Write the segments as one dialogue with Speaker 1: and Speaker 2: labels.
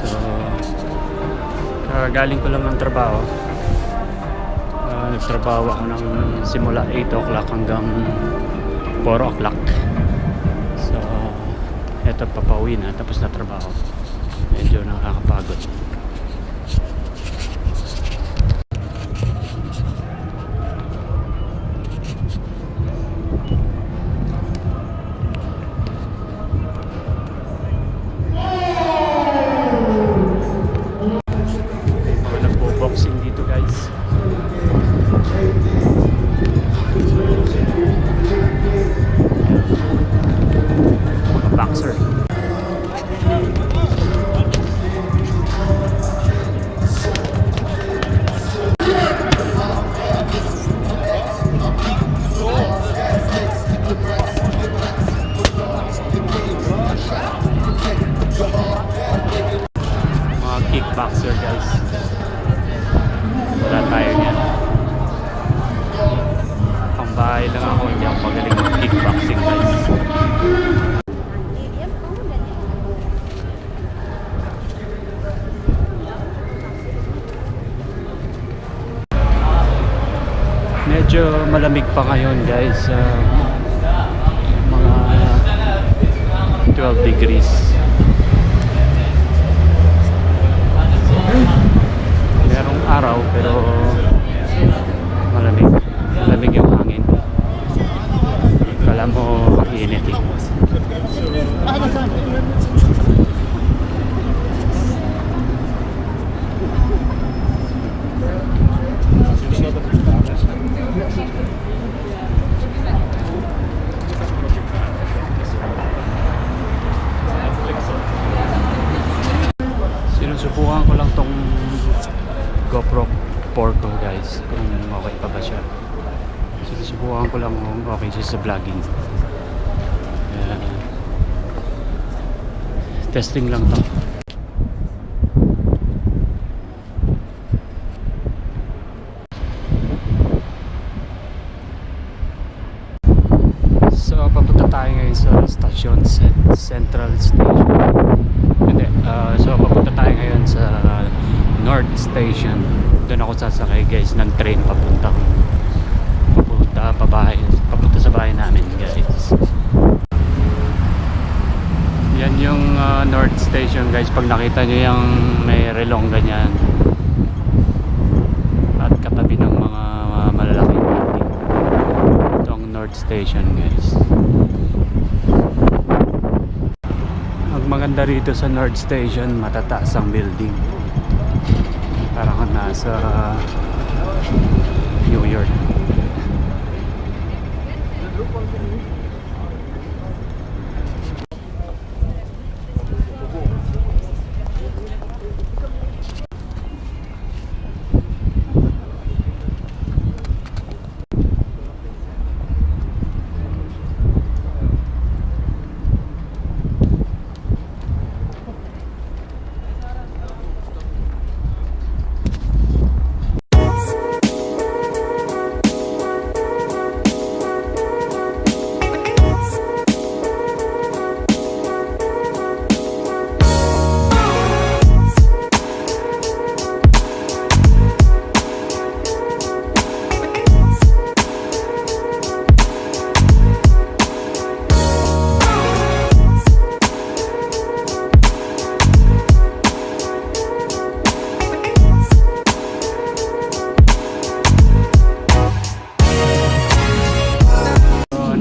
Speaker 1: So galing ko lang ng trabaho. Nagtrabaho ako ng simula 8 o'clock hanggang 4 o'clock. So eto, papauwi na tapos na trabaho. Medyo nakakapagod. Boxing dito guys. Mga boxer. Mga kickboxer guys. Wala tayo niyan. Pang bahay lang ako, hindi ako magaling ng kickboxing guys. Medyo malamig pa ngayon guys, mga 12 degrees. Merong araw pero malamig. Malamig yung hangin. Kala mo mainit eh. Sinusubukan ko lang tong Gopro 4 ko guys, kung okay pa ba siya. Sinusubukan ko lang kung okay siya sa vlogging. Testing lang to. So papunta tayo ngayon sa station, Central Station. Hindi, so papunta tayo ngayon sa North Station. Doon ako sasakay guys ng train papunta sa bahay namin guys. Yan yung North Station guys. Pag nakita nyo yung may relong ganyan at katabi ng mga malalaking building, ito ang North Station guys. Ang maganda rito sa North Station, matataas ang building. Parang nasa New York.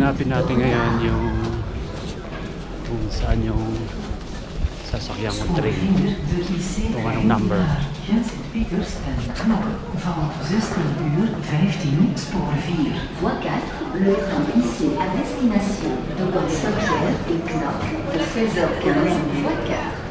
Speaker 1: Hanapin natin ngayon yung kung saan yung sasakyan ng train, kung anong number.
Speaker 2: Van 16:15 spoor 4. Voie 4, le train ici à destination de Saint-Pierre et Knock de 16h15, voie 4.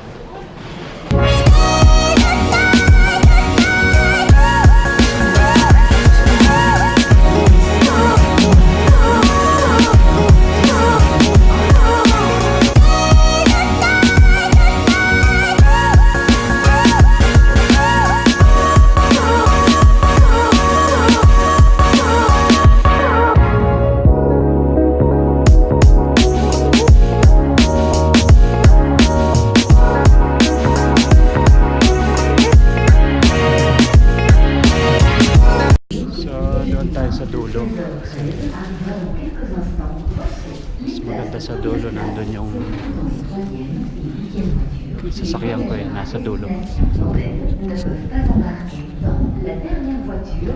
Speaker 1: sasakyan ko nasa dulo.
Speaker 2: Ne peuvent pas embarquer dans la dernière voiture.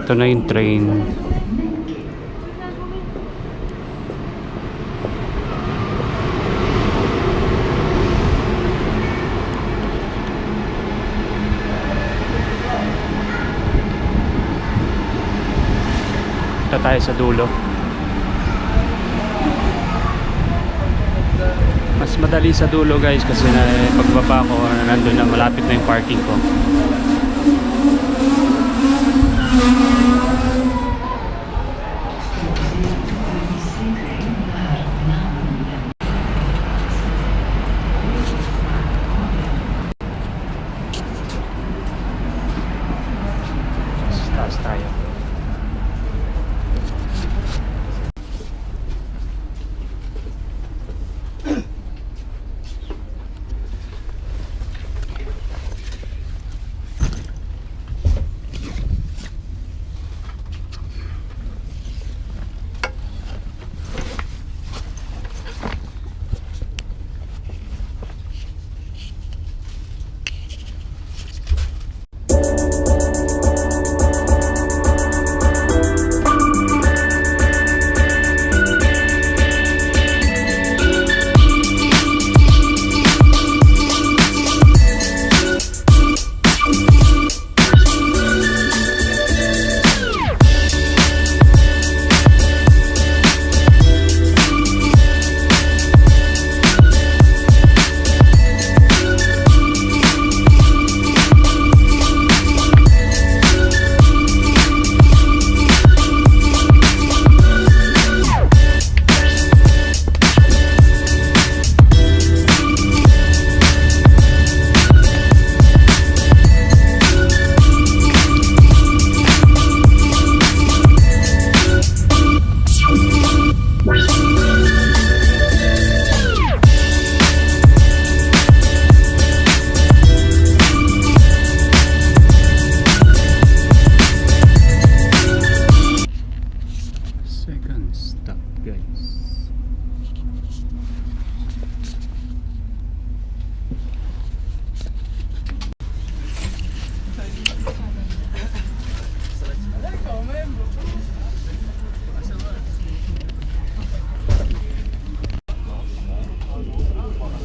Speaker 1: Ito na yung train. Ito tayo sa dulo. Mas madali sa dulo guys kasi pagbaba ko nandun na, malapit na yung parking ko. Taas tayo.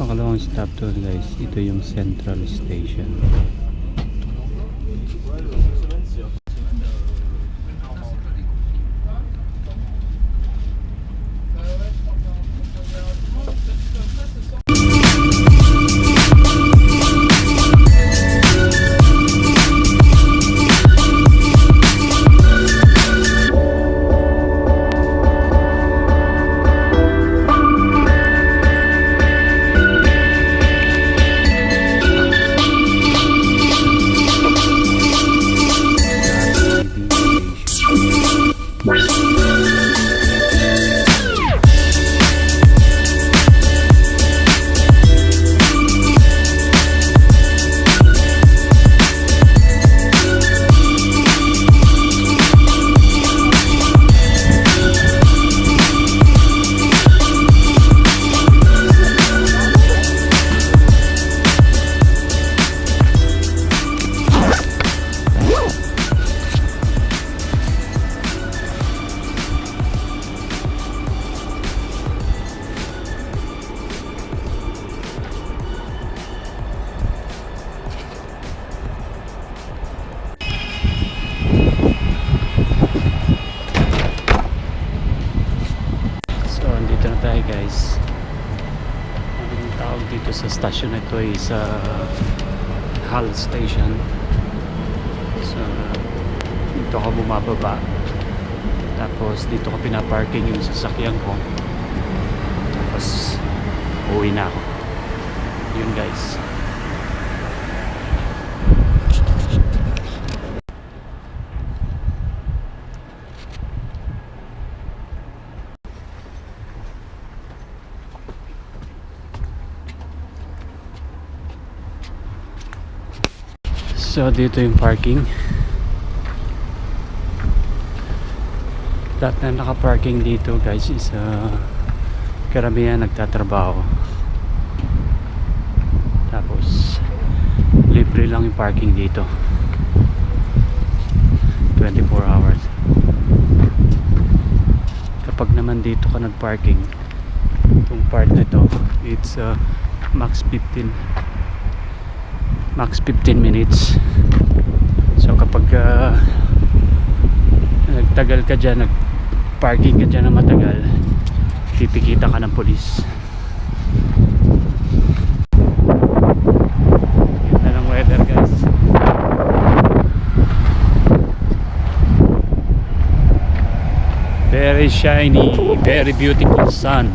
Speaker 1: Pangalawang stop to guys, ito yung Central Station. Guys, ang tawag dito sa station na ito ay sa Hull Station. So dito ako bumababa, tapos dito ko pinaparking yung sasakyan ko, tapos uwi na ako. Yun guys. So dito yung parking. Lahat na naka-parking dito guys is karamihan nagtatrabaho. Tapos libre lang yung parking dito. 24 hours. Kapag naman dito ka nag-parking, itong part na ito, it's max 15 minutes. So kapag nagtagal ka dyan, nag-parking ka dyan na matagal, pipikita ka ng polis. Ganda ng weather guys. Very shiny, very beautiful sun.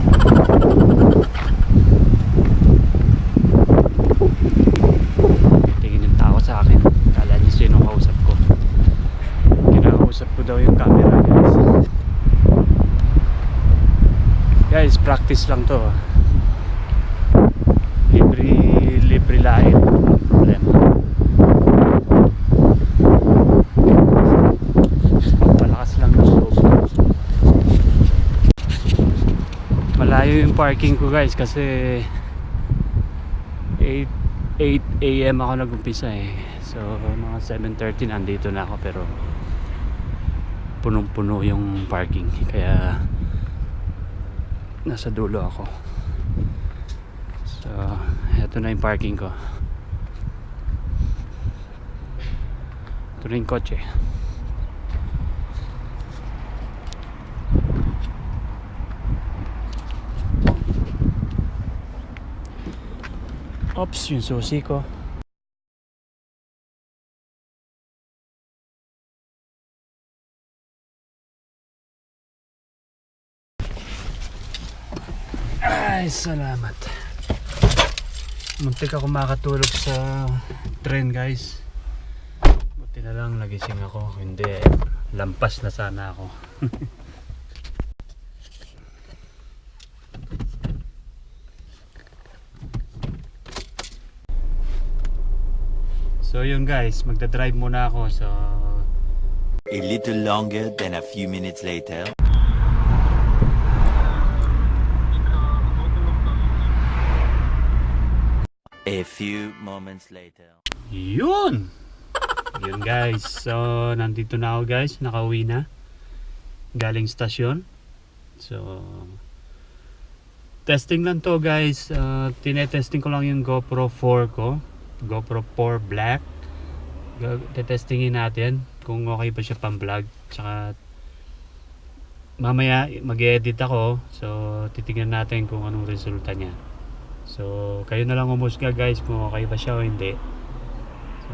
Speaker 1: Tingin yung tao sa akin. Kala niyo sino kausap ko. Kinakausap ko daw yung camera guys. Guys, practice lang to. Libre lahat. Problema. Palakas lang ng loob. Malayo yung parking ko guys kasi 8 AM ako nag-umpisa eh. So mga 7:30 nandito na ako, pero punong-puno yung parking, kaya nasa dulo ako. So eto na yung parking ko. Ito na yung kotse. Oops, yung susi ko. Ay, salamat. Muntik ako makatulog sa train guys. Buti na lang nagising ako. Hindi, lampas na sana ako. So yun guys, magdadrive muna ako. So
Speaker 3: a little longer than a few minutes later. A few moments later.
Speaker 1: Yun guys, so nandito na ako guys, nakauwi na galing stasyon. So testing lang to guys. Tinetesting ko lang yung GoPro 4 ko, GoPro 4 Black. Tetestingin natin kung okay pa siya pang vlog. Tsaka mamaya mag-edit ako, so titignan natin kung anong resulta niya. So kayo na lang umusga guys kung okay ba siya o hindi. So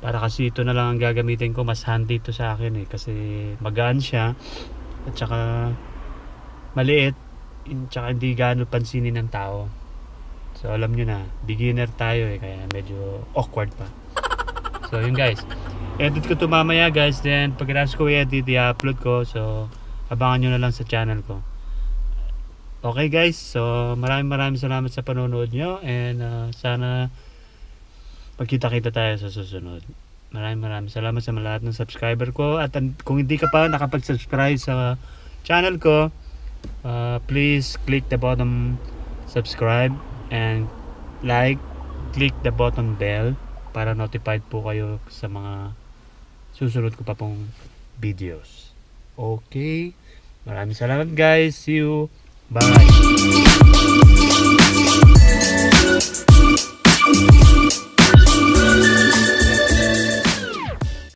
Speaker 1: para kasi ito na lang ang gagamitin ko, mas handy ito sa akin eh, kasi magaan siya at saka maliit, tsaka hindi gaano pansinin ng tao. So alam nyo na, beginner tayo eh, kaya medyo awkward pa. So yun guys, edit ko to mamaya guys, then pagkatapos ko i-edit, i-upload ko. So abangan nyo na lang sa channel ko. Okay guys, so maraming salamat sa panonood nyo, and sana magkita-kita tayo sa susunod. Maraming salamat sa lahat ng subscriber ko, at kung hindi ka pa nakapag-subscribe sa channel ko, please click the button subscribe and click the button bell para notified po kayo sa mga susunod ko pa pong videos. Okay, maraming salamat guys, see you. Bye.